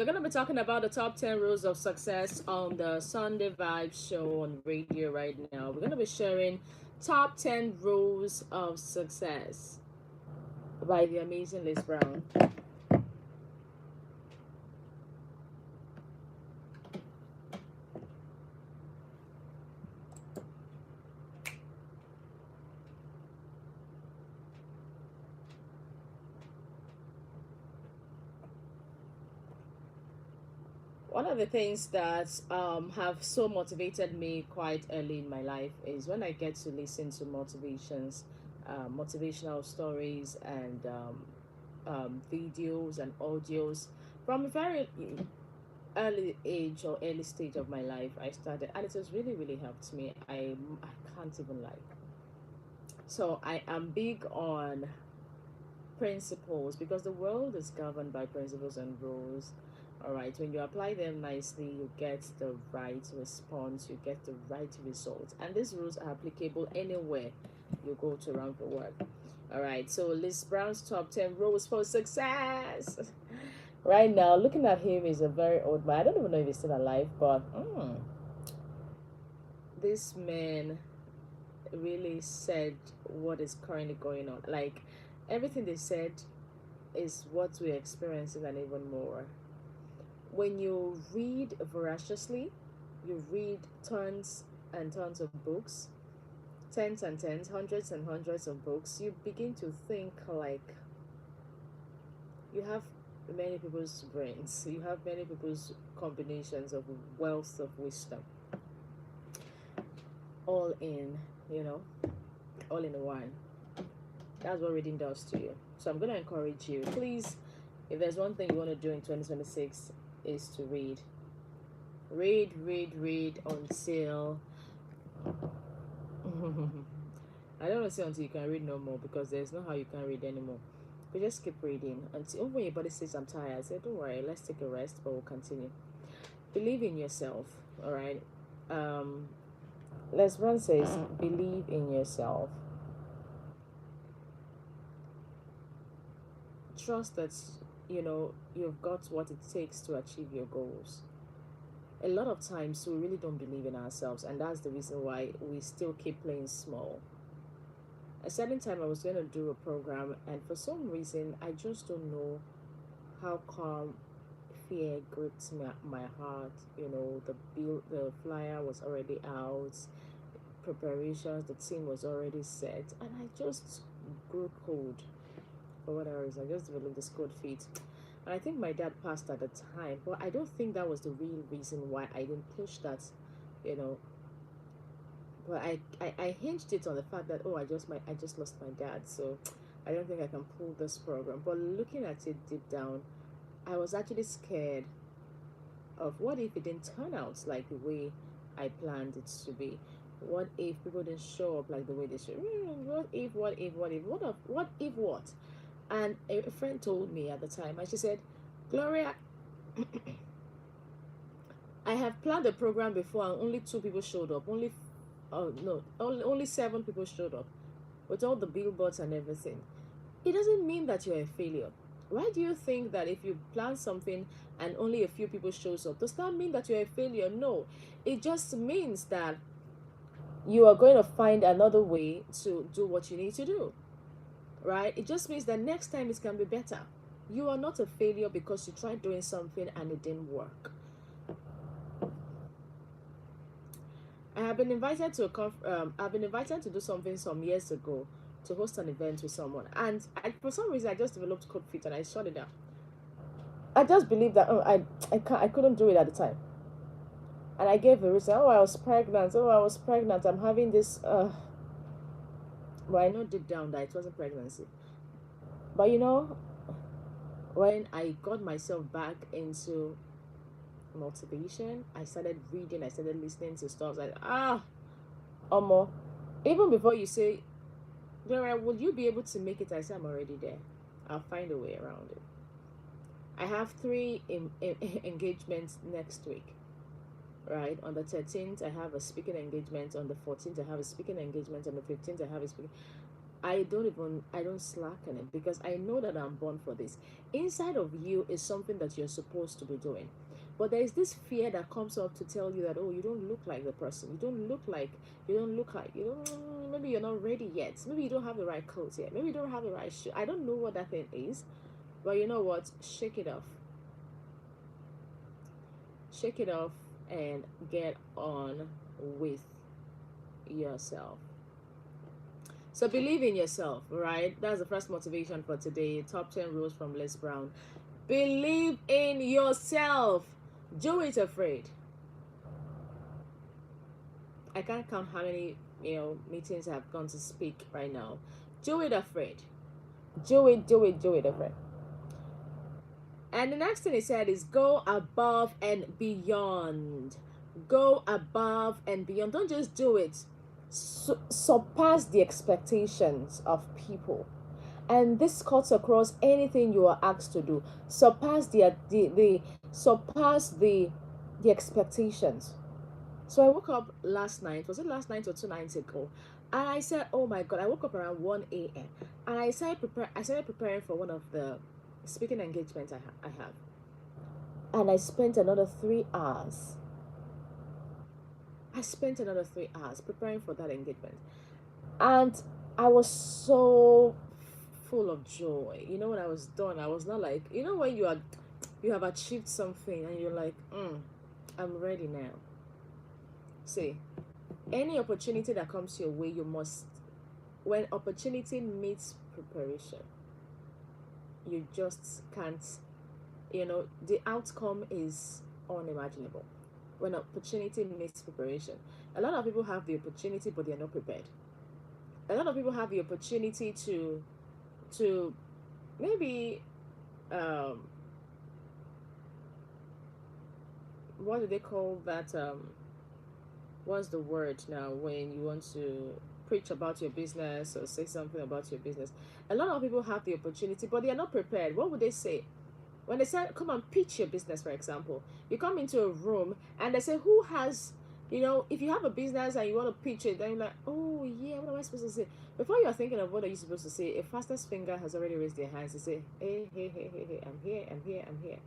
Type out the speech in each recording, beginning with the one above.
We're going to be talking about the top 10 rules of success on the Sunday Vibe show on radio right now. We're going to be sharing top 10 rules of success by the amazing Liz Brown. One of the things that have so motivated me quite early in my life is when I get to listen to motivational stories and videos and audios from a very early age or early stage of my life. I started, and it has really, really helped me. I can't even lie. So I am big on principles because the world is governed by principles and rules. All right, when you apply them nicely, you get the right response, you get the right result, and these rules are applicable anywhere you go to around the world. All right, so Liz Brown's top 10 rules for success. Right now, looking at him, is a very old man. I don't even know if he's still alive, but this man really said what is currently going on. Like, everything they said is what we're experiencing and even more. When you read voraciously, you read tons and tons of books, tens and tens, hundreds and hundreds of books, you begin to think like you have many people's brains, you have many people's combinations of wealth of wisdom, all in, you know, all in one. That's what reading does to you. So I'm going to encourage you, please, if there's one thing you want to do in 2026, is to read. Read until I don't want to say until you can read no more, because there's no how you can read anymore. But just keep reading until when your body says I'm tired. Say don't worry, let's take a rest, but we'll continue. Believe in yourself. All right. Um, Les Brown says believe in yourself. Trust that you've got what it takes to achieve your goals. A lot of times we really don't believe in ourselves, and that's the reason why we still keep playing small. A certain time I was going to do a program, and for some reason I just don't know how come fear gripped my heart. The flyer was already out, preparations, the team was already set, and I just grew cold. For whatever reason, I just developed this cold feet. And I think my dad passed at the time, but I don't think that was the real reason why I didn't push that, you know. But I hinged it on the fact that, oh, I just lost my dad, so I don't think I can pull this program. But looking at it deep down, I was actually scared of what if it didn't turn out like the way I planned it to be. What if people didn't show up like the way they should? What if? And a friend told me at the time, and she said, Gloria, I have planned a program before and only two people showed up. Oh no, only seven people showed up with all the billboards and everything. It doesn't mean that you're a failure. Why do you think that if you plan something and only a few people shows up, does that mean that you're a failure? No. It just means that you are going to find another way to do what you need to do. Right? It just means that next time it can be better. You are not a failure because you tried doing something and it didn't work. I have been invited to I've been invited to do something some years ago, to host an event with someone, and for some reason I just developed cold feet and I shut it down. I just believed that I couldn't do it at the time, and I gave a reason. Oh, I was pregnant. Oh, I was pregnant. I'm having this. But I know deep down that it wasn't pregnancy. But when I got myself back into motivation, I started reading. I started listening to stuff like Omo. Even before you say, Gloria, will you be able to make it? I say I'm already there. I'll find a way around it. I have three engagements next week. Right, on the 13th I have a speaking engagement, on the 14th I have a speaking engagement, on the 15th I have a speaking. I don't slacken it because I know that I'm born for this. Inside of you is something that you're supposed to be doing. But there is this fear that comes up to tell you that, oh, you don't look like the person. You don't look like, you don't, maybe you're not ready yet. Maybe you don't have the right clothes yet. Maybe you don't have the right shoe. I don't know what that thing is. But you know what? Shake it off. Shake it off and get on with yourself. So believe in yourself, right? That's the first motivation for today. Top 10 rules from Les Brown. Believe in yourself. Do it afraid. I can't count how many, meetings I've gone to speak right now. Do it afraid. Do it afraid. And the next thing he said is go above and beyond. Go above and beyond. Don't just do it. Surpass the expectations of people. And this cuts across anything you are asked to do. Surpass the expectations. So I woke up last night. Was it last night or 2 nights ago? And I said, "Oh my God!" I woke up around 1 a.m. and I started preparing for one of the speaking engagements I have. And I spent another 3 hours. I spent another 3 hours preparing for that engagement, and I was so full of joy. When I was done, I was not like, when you have achieved something and you're like, I'm ready now. See, any opportunity that comes your way, you must, when opportunity meets preparation, you just can't, the outcome is unimaginable. When opportunity meets preparation, a lot of people have the opportunity, but they're not prepared. A lot of people have the opportunity to maybe, um, what do they call that? What's the word now when you want to preach about your business or say something about your business? A lot of people have the opportunity, but they are not prepared. What would they say? When they say, come and pitch your business, for example, you come into a room and they say, who has, if you have a business and you want to pitch it, then you're like, oh, yeah, what am I supposed to say? Before you're thinking of what are you supposed to say, a fastest finger has already raised their hands to say, hey, I'm here, I'm here, I'm here.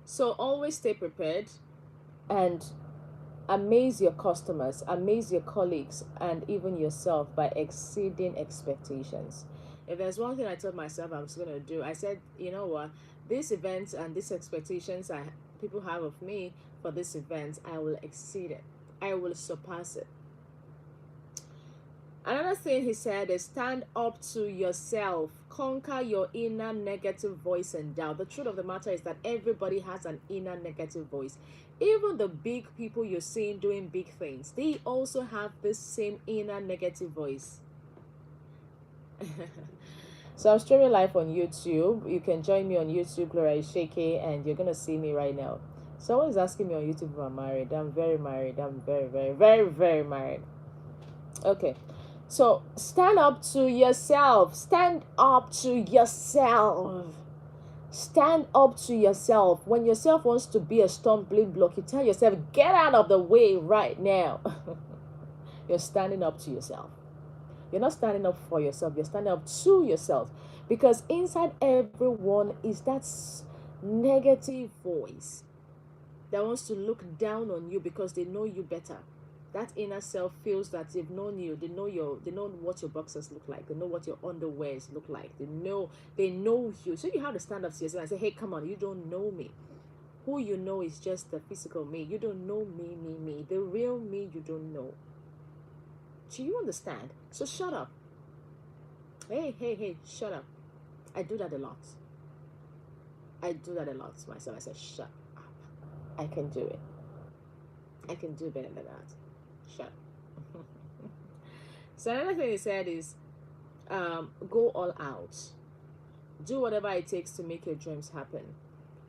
So always stay prepared and amaze your customers, amaze your colleagues, and even yourself by exceeding expectations. If there's one thing I told myself I was going to do, I said, you know what, these events and these expectations people have of me for this event, I will exceed it. I will surpass it. Another thing he said is stand up to yourself. Conquer your inner negative voice and doubt. The truth of the matter is that everybody has an inner negative voice. Even the big people you're seeing doing big things, they also have this same inner negative voice. So I'm streaming live on YouTube. You can join me on YouTube, Gloria Isheke, and you're gonna see me right now. Someone is asking me on YouTube if I'm married. I'm very married. I'm very, very, very, very married. Okay. So stand up to yourself. Stand up to yourself. Stand up to yourself. When yourself wants to be a stumbling block, you tell yourself, get out of the way right now. You're standing up to yourself. You're not standing up for yourself, you're standing up to yourself. Because inside everyone is that negative voice that wants to look down on you because they know you better. That inner self feels that they've known you. They know what your boxers look like. They know what your underwears look like. They know you. So you have to stand up to yourself and say, hey, come on, you don't know me. Who you know is just the physical me. You don't know me. The real me you don't know. Do you understand? So shut up. Hey, shut up. I do that a lot. I do that a lot to myself. I say, shut up. I can do it. I can do better than that. Shut up. So another thing he said is go all out. Do whatever it takes to make your dreams happen.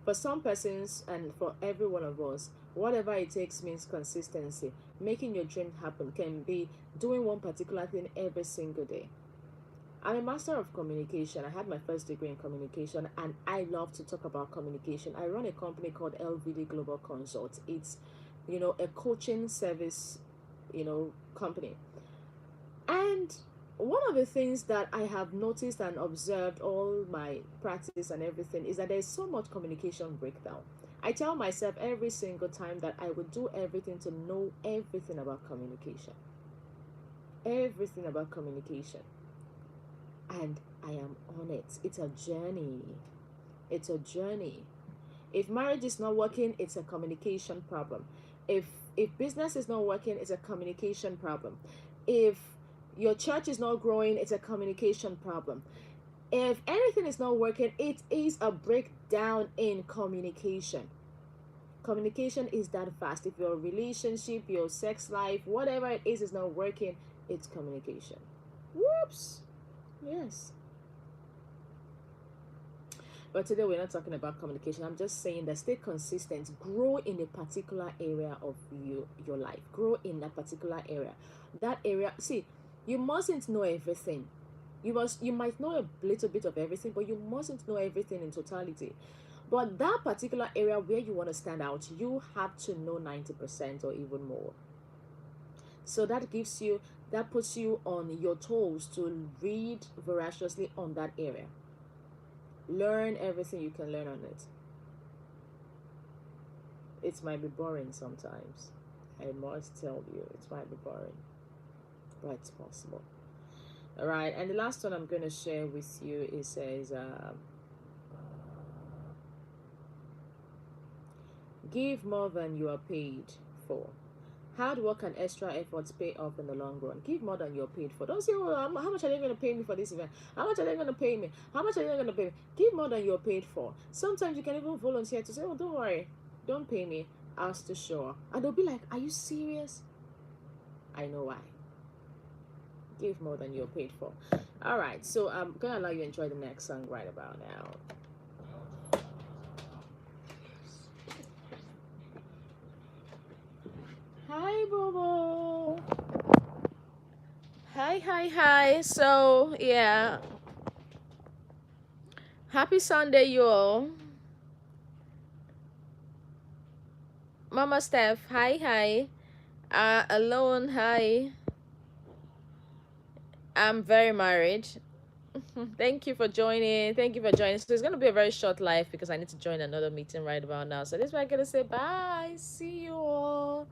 For some persons and for every one of us, whatever it takes means consistency. Making your dream happen can be doing one particular thing every single day. I'm a master of communication. I had my first degree in communication and I love to talk about communication. I run a company called LVD Global Consult. It's, a coaching service, company. And one of the things that I have noticed and observed all my practice and everything is that there's so much communication breakdown. I tell myself every single time that I would do everything to know everything about communication. Everything about communication. And I am on it. It's a journey. It's a journey. If marriage is not working, it's a communication problem. If business is not working, it's a communication problem. If your church is not growing, it's a communication problem. If anything is not working, it is a breakdown in communication. Communication is that vast. If your relationship, your sex life, whatever it is not working, it's communication. Whoops. Yes. But today we're not talking about communication. I'm just saying that stay consistent, grow in a particular area of your life. Grow in a particular area. That area, see, you mustn't know everything. You might know a little bit of everything, but you mustn't know everything in totality. But that particular area where you want to stand out, you have to know 90% or even more. So that puts you on your toes to read voraciously on that area. Learn everything you can learn on it. It might be boring sometimes. I must tell you, it might be boring, but it's possible. All right, and the last one I'm going to share with you, it says, give more than you are paid for. Hard work and extra efforts pay off in the long run. Give more than you're paid for. Don't say, oh, how much are they going to pay me for this event? How much are they going to pay me? How much are they going to pay me? Give more than you're paid for. Sometimes you can even volunteer to say, oh, don't worry, don't pay me. I'll still show up. And they'll be like, are you serious? I know why. Give more than you're paid for. All right, so I'm going to allow you to enjoy the next song right about now. Hi, Bobo. Hi. So, yeah. Happy Sunday, you all. Mama Steph, hi. Alone, hi. I'm very married. Thank you for joining. Thank you for joining. So it's going to be a very short live because I need to join another meeting right about now. So this is why I'm going to say bye. See you all.